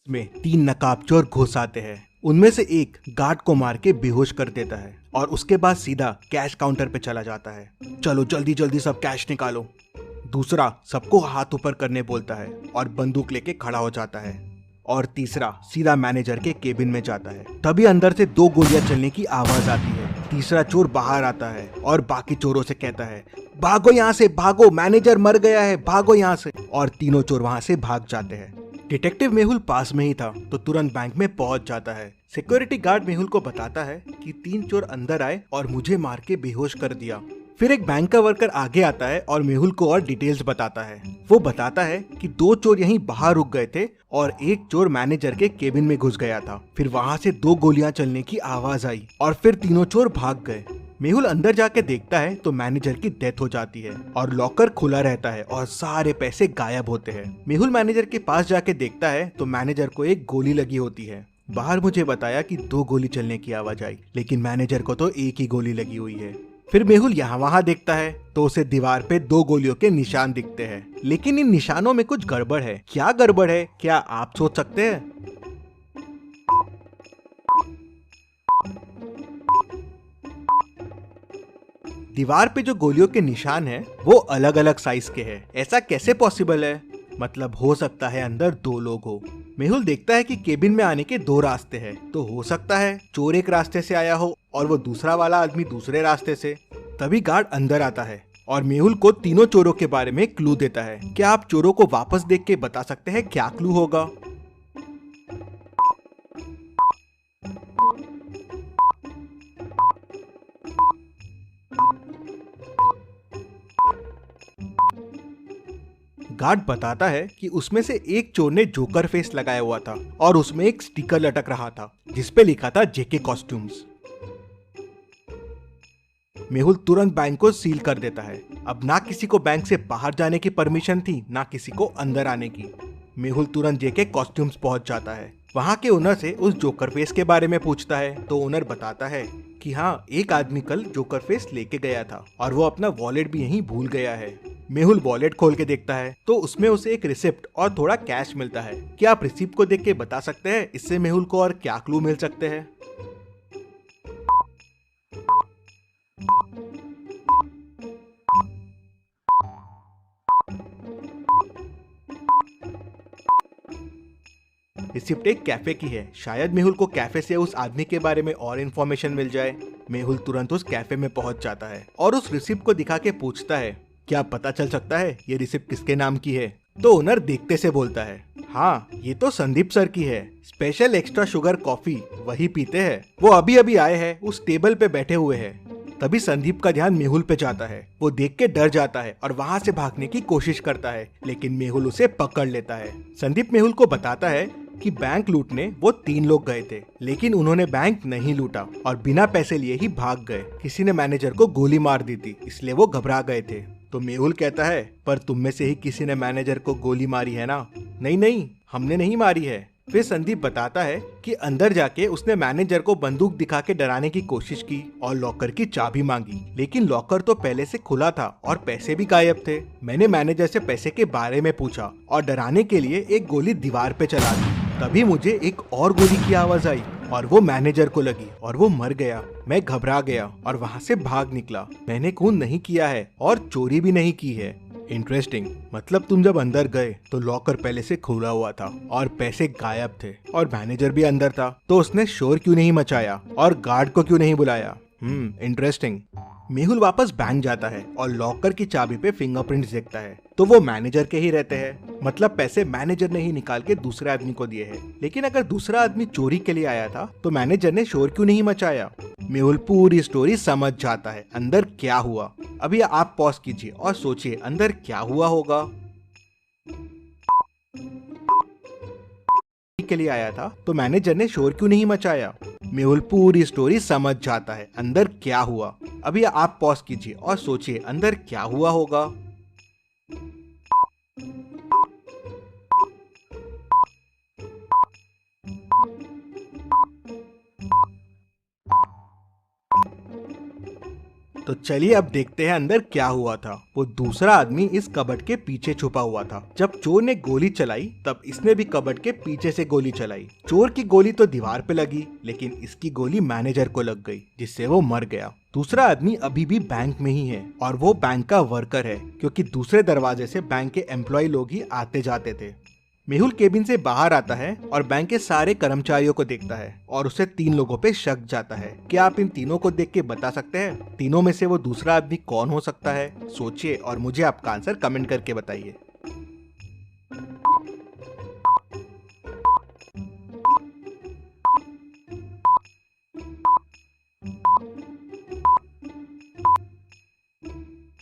में तीन नकाबचोर घुस आते हैं। उनमें से एक गार्ड को मार के बेहोश कर देता है और उसके बाद सीधा कैश काउंटर पे चला जाता है। चलो जल्दी जल्दी सब कैश निकालो। दूसरा सबको हाथ ऊपर करने बोलता है और बंदूक लेके खड़ा हो जाता है। और तीसरा सीधा मैनेजर के केबिन में जाता है। तभी अंदर से दो गोलियां चलने की आवाज आती है। तीसरा चोर बाहर आता है और बाकी चोरों से कहता है, भागो यहाँ से, भागो, मैनेजर मर गया है, भागो यहाँ से। और तीनों चोर वहाँ से भाग जाते हैं। डिटेक्टिव मेहुल पास में ही था तो तुरंत बैंक में पहुंच जाता है। सिक्योरिटी गार्ड मेहुल को बताता है कि तीन चोर अंदर आए और मुझे मार के बेहोश कर दिया। फिर एक बैंक का वर्कर आगे आता है और मेहुल को और डिटेल्स बताता है। वो बताता है कि दो चोर यहीं बाहर रुक गए थे और एक चोर मैनेजर के केबिन में घुस गया था। फिर वहाँ से दो गोलियां चलने की आवाज आई और फिर तीनों चोर भाग गए। मेहुल अंदर जाके देखता है तो मैनेजर की डेथ हो जाती है और लॉकर खुला रहता है और सारे पैसे गायब होते हैं। मेहुल मैनेजर के पास जाके देखता है तो मैनेजर को एक गोली लगी होती है। बाहर मुझे बताया कि दो गोली चलने की आवाज आई, लेकिन मैनेजर को तो एक ही गोली लगी हुई है। फिर मेहुल यहाँ वहाँ देखता है तो उसे दीवार पे दो गोलियों के निशान दिखते हैं, लेकिन इन निशानों में कुछ गड़बड़ है। क्या गड़बड़ है, क्या आप सोच सकते हैं? दीवार पे जो गोलियों के निशान हैं, वो अलग अलग साइज के हैं। ऐसा कैसे पॉसिबल है? मतलब हो सकता है अंदर दो लोग हो। मेहुल देखता है कि केबिन में आने के दो रास्ते हैं, तो हो सकता है चोर एक रास्ते से आया हो और वो दूसरा वाला आदमी दूसरे रास्ते से। तभी गार्ड अंदर आता है और मेहुल को तीनों चोरों के बारे में क्लू देता है। क्या आप चोरों को वापस देख के बता सकते हैं क्या क्लू होगा? गार्ड बताता है कि उसमें से एक चोर ने जोकर फेस लगाया हुआ था और उसमें एक स्टिकर लटक रहा था जिसपे लिखा था जेके कॉस्ट्यूम्स। मेहुल तुरंत बैंक को सील कर देता है। अब ना किसी को बैंक से बाहर जाने की परमिशन थी, ना किसी को अंदर आने की। मेहुल तुरंत जेके कॉस्ट्यूम्स पहुंच जाता है। वहां के ओनर से उस जोकर फेस के बारे में पूछता है तो ओनर बताता है कि हाँ, एक आदमी कल जोकर फेस लेके गया था और वो अपना वॉलेट भी यहीं भूल गया है। मेहुल वॉलेट खोल के देखता है तो उसमें उसे एक रिसिप्ट और थोड़ा कैश मिलता है। क्या आप रिसिप्ट को देख के बता सकते हैं इससे मेहुल को और क्या क्लू मिल सकते हैं? रिसिप्ट एक कैफे की है। शायद मेहुल को कैफे से उस आदमी के बारे में और इन्फॉर्मेशन मिल जाए। मेहुल तुरंत उस कैफे में पहुंच जाता है और उस रिसिप्ट को दिखा के पूछता है, क्या पता चल सकता है ये रिसिप्ट किसके नाम की है? तो ओनर देखते से बोलता है, हाँ, ये तो संदीप सर की है। स्पेशल एक्स्ट्रा शुगर कॉफी वही पीते हैं। वो अभी अभी आए हैं, उस टेबल पे बैठे हुए हैं। तभी संदीप का ध्यान मेहुल पे जाता है। वो देख के डर जाता है और वहाँ से भागने की कोशिश करता है, लेकिन मेहुल उसे पकड़ लेता है। संदीप मेहुल को बताता है कि बैंक लूटने वो तीन लोग गए थे, लेकिन उन्होंने बैंक नहीं लूटा और बिना पैसे लिए ही भाग गए। किसी ने मैनेजर को गोली मार दी थी, इसलिए वो घबरा गए थे। तो मेहुल कहता है, पर तुम में से ही किसी ने मैनेजर को गोली मारी है ना? नहीं नहीं, हमने नहीं मारी है। फिर संदीप बताता है कि अंदर जाके उसने मैनेजर को बंदूक दिखा के डराने की कोशिश की और लॉकर की चाबी मांगी, लेकिन लॉकर तो पहले से खुला था और पैसे भी गायब थे। मैंने मैनेजर से पैसे के बारे में पूछा और डराने के लिए एक गोली दीवार पे चला दी। तभी मुझे एक और गोली की आवाज आई और वो मैनेजर को लगी और वो मर गया। मैं घबरा गया और वहाँ से भाग निकला। मैंने खून नहीं किया है और चोरी भी नहीं की है। इंटरेस्टिंग। मतलब तुम जब अंदर गए तो लॉकर पहले से खुला हुआ था और पैसे गायब थे और मैनेजर भी अंदर था, तो उसने शोर क्यों नहीं मचाया और गार्ड को क्यों नहीं बुलाया? इंटरेस्टिंग। मेहुल वापस बैंक जाता है और लॉकर की चाबी पे फिंगरप्रिंट्स देखता है, तो वो मैनेजर के ही रहते हैं। मतलब पैसे मैनेजर ने ही निकाल के दूसरे आदमी को दिए हैं। लेकिन अगर दूसरा आदमी चोरी के लिए आया था तो मैनेजर ने शोर क्यों नहीं मचाया? मेहुल पूरी स्टोरी समझ जाता है अंदर क्या हुआ। अभी आप पॉज कीजिए और सोचिए अंदर क्या हुआ होगा। के लिए आया था तो मैनेजर ने शोर क्यों नहीं मचाया? मेहुल पूरी स्टोरी समझ जाता है अंदर क्या हुआ। अभी आप पॉज कीजिए और सोचिए अंदर क्या हुआ होगा। तो चलिए अब देखते हैं अंदर क्या हुआ था। वो दूसरा आदमी इस कबर्ड के पीछे छुपा हुआ था। जब चोर ने गोली चलाई तब इसने भी कबर्ड के पीछे से गोली चलाई। चोर की गोली तो दीवार पे लगी, लेकिन इसकी गोली मैनेजर को लग गई, जिससे वो मर गया। दूसरा आदमी अभी भी बैंक में ही है और वो बैंक का वर्कर है, क्योंकि दूसरे दरवाजे से बैंक के एम्प्लॉय लोग ही आते जाते थे। मेहुल केबिन से बाहर आता है और बैंक के सारे कर्मचारियों को देखता है और उसे 3 लोगों पे शक जाता है। क्या आप इन तीनों को देख के बता सकते हैं तीनों में से वो दूसरा आदमी कौन हो सकता है? सोचिए और मुझे आपका आंसर कमेंट करके बताइए।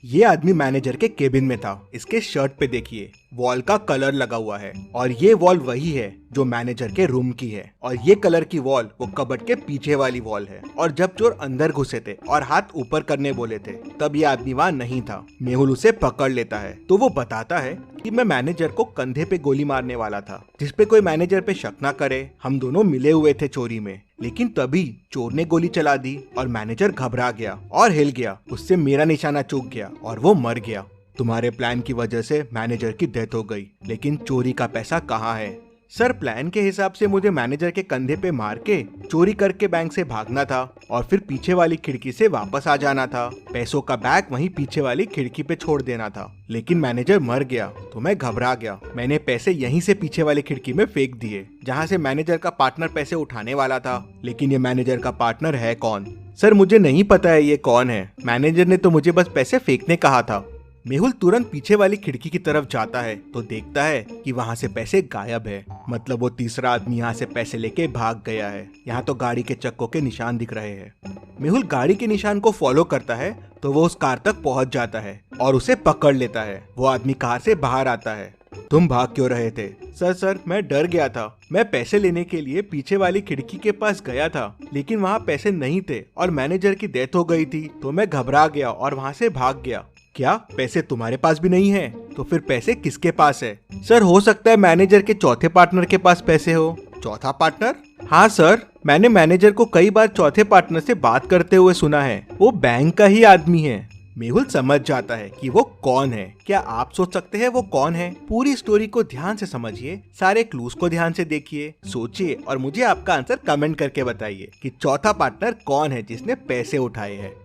ये आदमी मैनेजर के केबिन में था। इसके शर्ट पे देखिए वॉल का कलर लगा हुआ है और ये वॉल वही है जो मैनेजर के रूम की है और ये कलर की वॉल वो कबर्ड के पीछे वाली वॉल है। और जब चोर अंदर घुसे थे और हाथ ऊपर करने बोले थे तब ये आदमी वहाँ नहीं था। मेहुल उसे पकड़ लेता है तो वो बताता है कि मैं मैनेजर को कंधे पे गोली मारने वाला था, जिसपे कोई मैनेजर पे शक ना करे। हम दोनों मिले हुए थे चोरी में, लेकिन तभी चोर ने गोली चला दी और मैनेजर घबरा गया और हिल गया। उससे मेरा निशाना चूक गया और वो मर गया। तुम्हारे प्लान की वजह से मैनेजर की डेथ हो गई, लेकिन चोरी का पैसा कहाँ है? सर, प्लान के हिसाब से मुझे मैनेजर के कंधे पे मार के चोरी करके बैंक से भागना था और फिर पीछे वाली खिड़की से वापस आ जाना था। पैसों का बैग वहीं पीछे वाली खिड़की पे छोड़ देना था, लेकिन मैनेजर मर गया तो मैं घबरा गया। मैंने पैसे यहीं से पीछे वाली खिड़की में फेंक दिए, जहाँ से मैनेजर का पार्टनर पैसे उठाने वाला था। लेकिन ये मैनेजर का पार्टनर है कौन? सर, मुझे नहीं पता है ये कौन है। मैनेजर ने तो मुझे बस पैसे फेंकने कहा था। मेहुल तुरंत पीछे वाली खिड़की की तरफ जाता है तो देखता है कि वहाँ से पैसे गायब है। मतलब वो तीसरा आदमी यहाँ से पैसे लेके भाग गया है। यहाँ तो गाड़ी के चक्कों के निशान दिख रहे हैं। मेहुल गाड़ी के निशान को फॉलो करता है तो वो उस कार तक पहुँच जाता है और उसे पकड़ लेता है। वो आदमी कार से बाहर आता है। तुम भाग क्यों रहे थे? सर, मैं डर गया था। मैं पैसे लेने के लिए पीछे वाली खिड़की के पास गया था, लेकिन वहाँ पैसे नहीं थे और मैनेजर की डेथ हो गई थी, तो मैं घबरा गया और वहाँ से भाग गया। क्या पैसे तुम्हारे पास भी नहीं है? तो फिर पैसे किसके पास है? सर, हो सकता है मैनेजर के चौथे पार्टनर के पास पैसे हो। चौथा पार्टनर? हाँ सर, मैंने मैनेजर को कई बार चौथे पार्टनर से बात करते हुए सुना है। वो बैंक का ही आदमी है। मेहुल समझ जाता है कि वो कौन है। क्या आप सोच सकते हैं वो कौन है? पूरी स्टोरी को ध्यान से समझिए, सारे क्लूज को ध्यान से देखिए, सोचिए और मुझे आपका आंसर कमेंट करके बताइए कि चौथा पार्टनर कौन है जिसने पैसे उठाए हैं।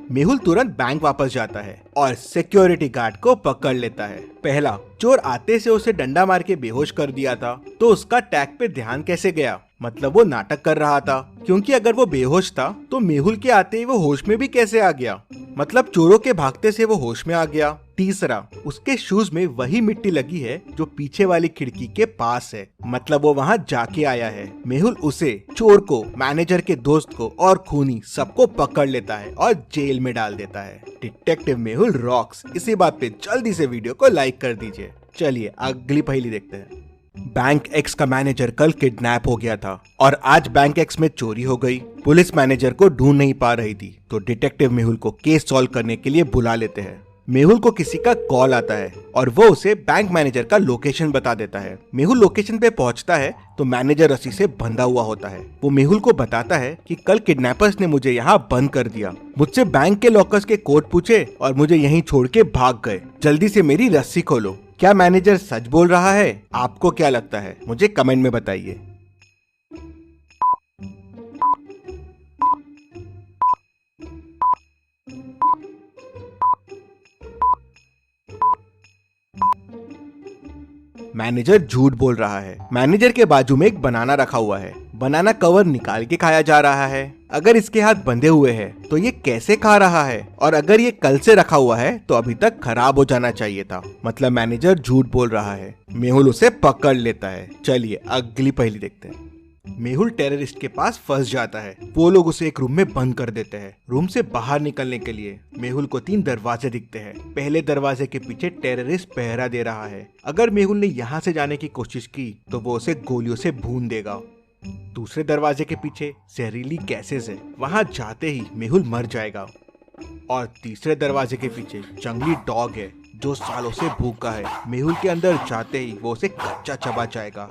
मेहुल तुरंत बैंक वापस जाता है और सिक्योरिटी गार्ड को पकड़ लेता है। पहला, चोर आते से उसे डंडा मार के बेहोश कर दिया था, तो उसका टैग पे ध्यान कैसे गया? मतलब वो नाटक कर रहा था, क्योंकि अगर वो बेहोश था तो मेहुल के आते ही वो होश में भी कैसे आ गया? मतलब चोरों के भागते से वो होश में आ गया। तीसरा, उसके शूज में वही मिट्टी लगी है जो पीछे वाली खिड़की के पास है, मतलब वो वहाँ जाके आया है। मेहुल उसे, चोर को, मैनेजर के दोस्त को और खूनी सबको पकड़ लेता है और जेल में डाल देता है। Detective Mehul rocks. इसी बात पे जल्दी से वीडियो को लाइक कर दीजिए। चलिए अगली पहेली देखते हैं। बैंक एक्स का मैनेजर कल किडनैप हो गया था और आज बैंक एक्स में चोरी हो गई। पुलिस मैनेजर को ढूंढ नहीं पा रही थी, तो डिटेक्टिव मेहुल को केस सॉल्व करने के लिए बुला लेते हैं। मेहुल को किसी का कॉल आता है और वो उसे बैंक मैनेजर का लोकेशन बता देता है। मेहुल लोकेशन पे पहुंचता है तो मैनेजर रस्सी से बंधा हुआ होता है। वो मेहुल को बताता है कि कल किडनैपर्स ने मुझे यहाँ बंद कर दिया, मुझसे बैंक के लॉकर्स के कोड पूछे और मुझे यहीं छोड़ के भाग गए। जल्दी से मेरी रस्सी खोलो। क्या मैनेजर सच बोल रहा है? आपको क्या लगता है? मुझे कमेंट में बताइए। मैनेजर झूठ बोल रहा है। मैनेजर के बाजू में एक बनाना रखा हुआ है। बनाना कवर निकाल के खाया जा रहा है। अगर इसके हाथ बंधे हुए हैं तो ये कैसे खा रहा है? और अगर ये कल से रखा हुआ है तो अभी तक खराब हो जाना चाहिए था। मतलब मैनेजर झूठ बोल रहा है। मेहुल उसे पकड़ लेता है। चलिए अगली पहेली देखते हैं। मेहुल टेररिस्ट के पास फंस जाता है। वो लोग उसे एक रूम में बंद कर देते हैं। रूम से बाहर निकलने के लिए मेहुल को 3 दरवाजे दिखते हैं। पहले दरवाजे के पीछे टेररिस्ट पहरा दे रहा है। अगर मेहुल ने यहाँ से जाने की कोशिश की तो वो उसे गोलियों से भून देगा। दूसरे दरवाजे के पीछे जहरीली गैसेस है, वहां जाते ही मेहुल मर जाएगा। और तीसरे दरवाजे के पीछे जंगली डॉग है, जो सालों से भूखा है। मेहुल के अंदर जाते ही वो उसे कच्चा चबा जाएगा।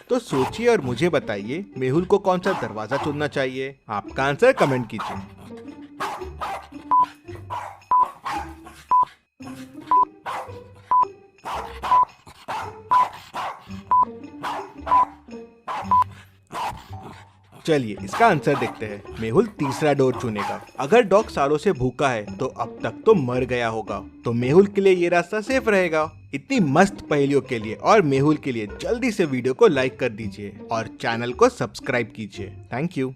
तो सोचिए और मुझे बताइए, मेहुल को कौन सा दरवाजा चुनना चाहिए? आपका आंसर कमेंट कीजिए। चलिए इसका आंसर देखते हैं। मेहुल तीसरा डोर चुनेगा। अगर डॉग सालों से भूखा है तो अब तक तो मर गया होगा, तो मेहुल के लिए ये रास्ता सेफ रहेगा। इतनी मस्त पहेलियों के लिए और मेहुल के लिए जल्दी से वीडियो को लाइक कर दीजिए और चैनल को सब्सक्राइब कीजिए। Thank you.